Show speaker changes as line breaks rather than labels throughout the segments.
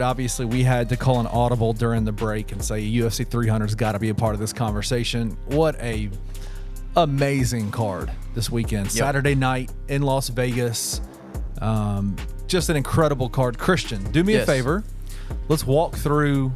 Obviously, we had to call an audible during the break and say UFC 300's got to be a part of this conversation. What a amazing card this weekend. Yep. Saturday night in Las Vegas. Just an incredible card. Christian, do me a favor. Let's walk through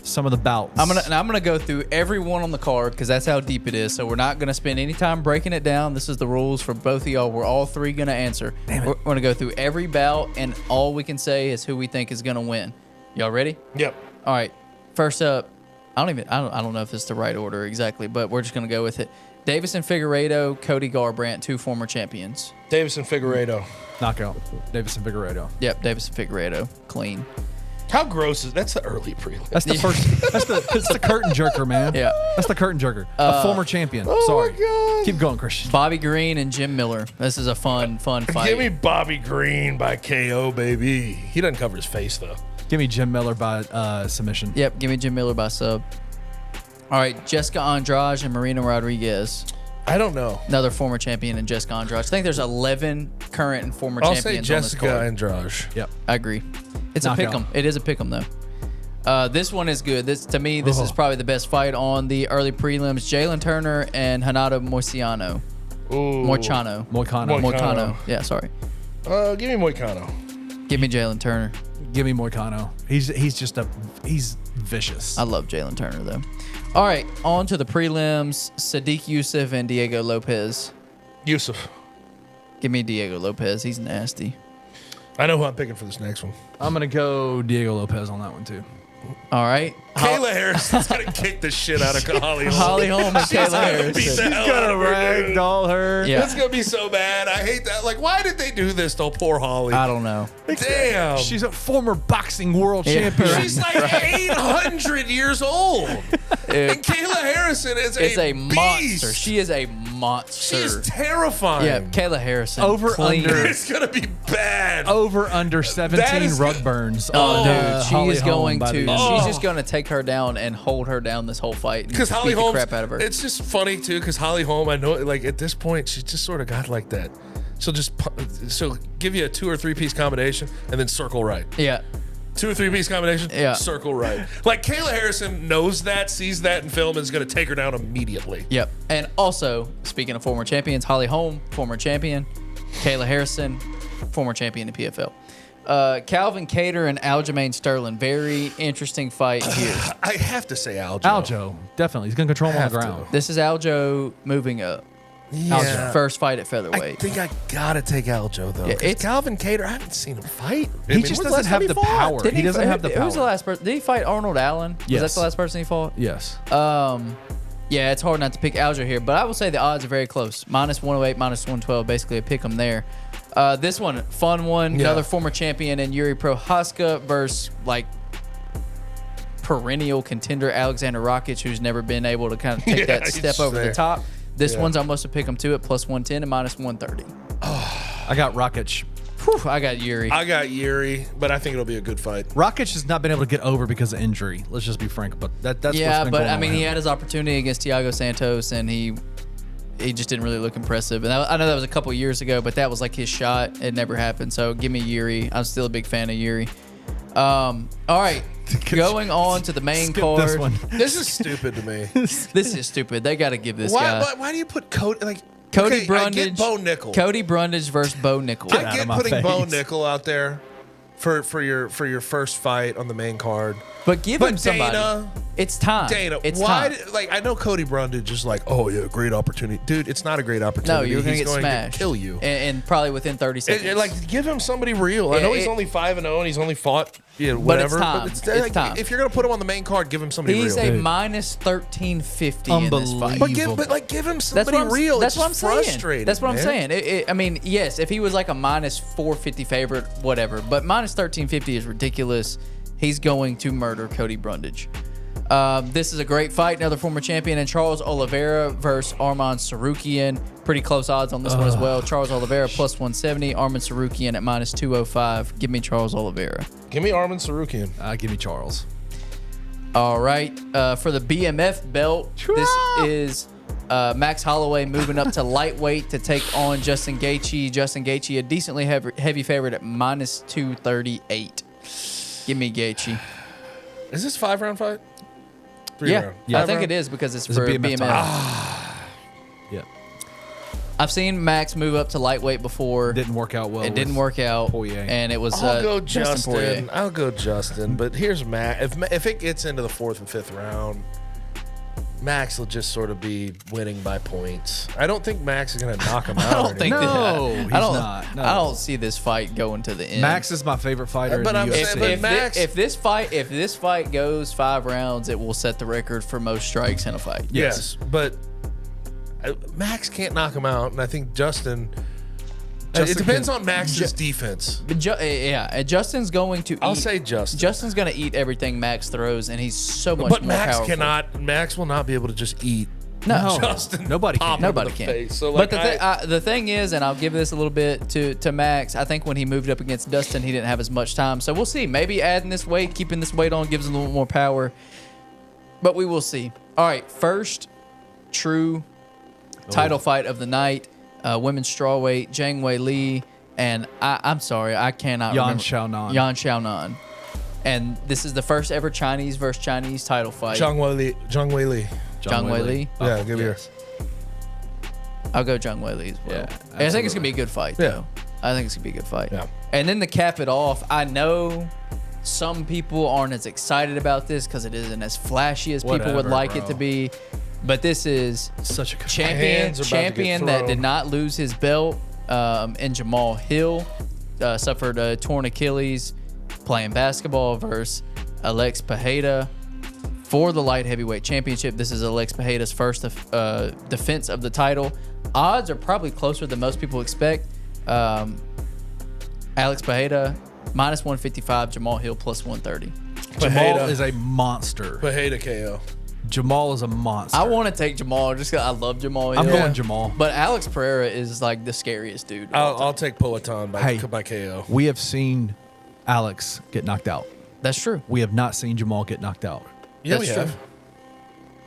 some of the bouts.
I'm gonna go through every one on the card because that's how deep it is. So we're not gonna spend any time breaking it down. This is the rules for both of y'all. We're all three gonna answer. We're gonna go through every bout, and all we can say is who we think is gonna win. Y'all ready?
Yep.
All right. First up, I don't know if it's the right order exactly, but we're just gonna go with it. Davison Figueiredo, Cody Garbrandt, 2 former champions.
Davison Figueiredo.
Knockout. Davison Figueiredo.
Yep, Davison Figueiredo, clean.
How gross is that's the early prelim?
That's the first. That's the curtain jerker, man.
Yeah,
that's the curtain jerker. A former champion. Sorry.
My God.
Keep going, Christian.
Bobby Green and Jim Miller. This is a fun fight.
Give me Bobby Green by KO, baby. He doesn't cover his face though.
Give me Jim Miller by submission.
Yep, give me Jim Miller by sub. All right, Jessica Andrade and Marina Rodriguez.
I don't know.
Another former champion in Jessica Andrade. I think there's 11 current and former champions on this card.
I'll say Jessica Andrade.
Yep.
I agree. It's a pick 'em. It is a pick 'em though. This one is good. This is probably the best fight on the early prelims. Jalen Turner and Hanato Moicano. Moicano. Yeah, sorry.
Give me Moicano.
Give me Jalen Turner.
Give me Moicano. He's vicious.
I love Jalen Turner though. All right, on to the prelims. Sadiq Youssef and Diego Lopez.
Youssef.
Give me Diego Lopez. He's nasty.
I know who I'm picking for this next one.
I'm going to go Diego Lopez on that one, too.
All right.
Kayla Harrison's going to kick the shit out of Holly Holm.
Holly Holm and Kayla Harrison.
She's going to ragdoll her.
Yeah. It's going to be so bad. I hate that. Like, why did they do this to poor Holly?
I don't know.
Damn.
She's a former boxing world champion.
She's like 800 years old. And Kayla Harrison is a
monster. She is a monster.
She is terrifying.
Yeah, Kayla Harrison.
Under.
It's going to be bad.
Over under 17 rug burns.
Dude, she
Holly
is going to.
Holm
She's just going to take her down and hold her down this whole fight.
Because Holly Holm,
the crap out of her.
It's just funny too. Because Holly Holm, I know, like at this point, she's just sort of got like that. She'll give you a 2 or 3 piece combination and then circle right.
Yeah.
2 or 3 piece combination, circle right. Like Kayla Harrison knows that, sees that in film, and is going to take her down immediately.
Yep. And also, speaking of former champions, Holly Holm, former champion. Kayla Harrison, former champion in PFL. Calvin Kattar and Aljamain Sterling. Very interesting fight here.
I have to say Aljo.
Aljo, definitely. He's going to control him on the ground.
This is Aljo moving up.
Yeah.
Aljo's first fight at featherweight.
I think I got to take Aljo, though. Yeah, it's Calvin Kattar. I haven't seen him fight.
He just doesn't have the power. He doesn't have the power.
Who was the last person? Did he fight Arnold Allen?
Yes.
Was that the last person he fought?
Yes.
Yeah, it's hard not to pick Aljo here, but I will say the odds are very close. Minus 108, minus 112, basically a pick 'em there. This one, fun one. Another former champion in Yuri Prohaska versus like perennial contender Alexander Rakic, who's never been able to kind of take that step over the top. This one's almost a pick 'em too at plus 110 and minus 130.
I got Rakic.
Whew, I got Yuri.
I got Yuri, but I think it'll be a good fight.
Rakic has not been able to get over because of injury. Let's just be frank, but that's what's been going on.
He had his opportunity against Thiago Santos, and he just didn't really look impressive. And I know that was a couple years ago, but that was like his shot. It never happened. So give me Yuri. I'm still a big fan of Yuri. All right, going on to the main card.
This one.
This is stupid to me.
This is stupid. They got to give this guy.
Why do you put Cody
Brundage?
I get Bo Nickel.
Cody Brundage versus Bo Nickel.
I get putting Bo Nickel out there for your first fight on the main card.
But give him somebody.
Dana,
it's time.
Dana,
it's
why?
Time.
I know Cody Brundage is like, oh yeah, great opportunity, dude. It's not a great opportunity.
No, you're
He's
get
going
smashed.
to kill you,
and probably within 30 seconds.
Give him somebody real. I know he's only 5-0 and he's only fought whatever.
But it's time.
If you're gonna put him on the main card, give him somebody
he's
real.
He's a minus 1350 in this fight.
But give him somebody real.
That's what I'm
saying.
That's what I'm saying. I mean, yes, if he was like a minus 450 favorite, whatever. But minus 1350 is ridiculous. He's going to murder Cody Brundage. This is a great fight. Another former champion, and Charles Oliveira versus Arman Sarukian. Pretty close odds on this one as well. Charles Oliveira plus 170. Arman Sarukian at minus 205. Give me Charles Oliveira.
Give me Arman Sarukian.
Give me Charles.
All right. For the BMF belt, this is Max Holloway moving up to lightweight to take on Justin Gaethje. Justin Gaethje, a decently heavy favorite at minus 238. Give me Gaethje.
Is this 5-round fight? 3
Yeah,
round.
I think it is because it's
It's
for
a BMF
BMF.
title. Yeah.
I've seen Max move up to lightweight before.
Didn't work out well.
It didn't
with
work out,
Poirier.
and it was
I'll go
Justin Poirier.
Justin. I'll go Justin. But here's Max. If it gets into the 4th and 5th round, Max will just sort of be winning by points. I don't think Max is going to knock him out.
I don't think
No,
that.
he's
I don't,
not. No.
I don't see this fight going to the end.
Max is my favorite fighter
But
in
I'm
the
saying-
UFC.
but
if,
Max-
if this fight goes 5 rounds, it will set the record for most strikes in a fight.
Yes, but Max can't knock him out, and I think Justin. It
Justin
depends
can-
on Max's defense.
But Justin's going to.
I'll
eat,
say Justin.
Justin's going to eat everything Max throws, and he's so much
But
more
Max
powerful.
cannot. Max will not be able to just eat.
No,
Justin.
Nobody
pop
can.
him in
nobody
the
can.
face. So like,
but the thing is, and I'll give this a little bit to Max. I think when he moved up against Dustin, he didn't have as much time. So we'll see. Maybe adding this weight, keeping this weight on, gives him a little more power. But we will see. All right, first true title fight of the night, women's strawweight, Zhang Wei Li, and I'm sorry, I cannot
Yan
remember.
Xiaonan.
Yan Xiaonan. And this is the first ever Chinese versus Chinese title fight.
Zhang Wei Li.
Zhang Wei Li.
Yeah, give me
yes.
I'll go Zhang Wei Li as well.
Yeah,
And I think it's
absolutely.
gonna be a good fight,
Yeah.
though. I think it's gonna be a good fight.
Yeah.
And then to cap it off, I know some people aren't as excited about this because it isn't as flashy as people would
Whatever,
like it
bro.
to be. But this is
Such a good
hands are about to get
champion that
thrown.
did not lose his belt, and Jamal Hill suffered a torn Achilles playing basketball versus Alex Pereira for the light heavyweight championship. This is Alex Pereira's first defense of the title. Odds are probably closer than most people expect. Alex Pereira minus 155, Jamal Hill plus 130.
Jamal
Pereira.
is a monster.
Pereira KO.
Jamal is a monster.
I want to take Jamal just because I love Jamal Hill.
I'm going Jamal.
But Alex Pereira is like the scariest dude. of all time.
I'll take Poatan by KO.
We have seen Alex get knocked out.
That's true.
We have not seen Jamal get knocked out.
Yeah,
That's
we
true.
have.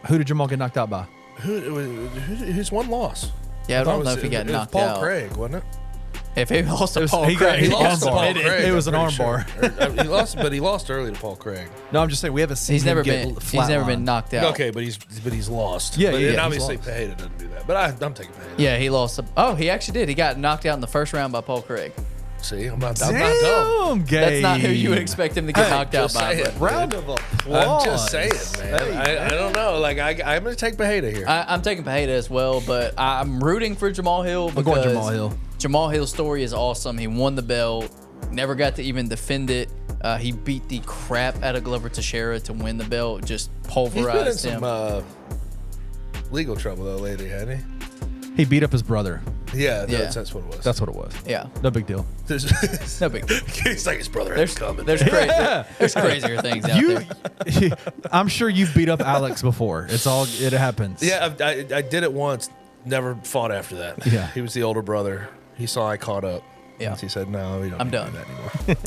Who did Jamal get knocked out by?
Who's one loss?
Yeah, I
thought
don't
it
know
was-
if he got
it was
knocked
Paul
out.
Craig, wasn't it?
If he lost to Paul
he got-
Craig,
he
lost to Paul
armbar.
Craig.
It was
I'm
an
pretty sure.
armbar.
He lost, but he lost early to Paul Craig.
No, I'm just saying we haven't seen
he's
him
never
get
been knocked out.
Okay, but he's lost.
Yeah,
but,
yeah,
and
yeah,
obviously
he's lost.
Pereira doesn't do that. But I'm taking Pereira.
Yeah, he lost. Oh, he actually did. He got knocked out in the first round by Paul Craig.
See, I'm not dumb. Gabe.
Damn, Gabe.
That's not who you would expect him to get knocked out
just
by.
saying.
but
Round of applause.
I'm just saying, man. I don't know. Like I'm gonna take Pereira here.
I'm taking Pereira as well, but I'm rooting for Jamal Hill
I'm
because
going Jamal Hill.
Jamal Hill's story is awesome. He won the belt, never got to even defend it. He beat the crap out of Glover Teixeira to win the belt, just
He's been in
pulverized him.
some legal trouble though lately, hadn't
He beat up his brother.
he? Yeah,
Yeah.
that's what it was.
That's what it was.
Yeah,
No big deal.
There's,
no big deal.
He's like his brother ain't
There's
coming.
there's there's crazier things out there.
I'm sure you've beat up Alex before. It happens.
Yeah, I did it once. Never fought after that.
Yeah.
He was the older brother. He saw I caught up.
Yeah.
He said, "No, we don't
I'm
need to
done."
do that anymore."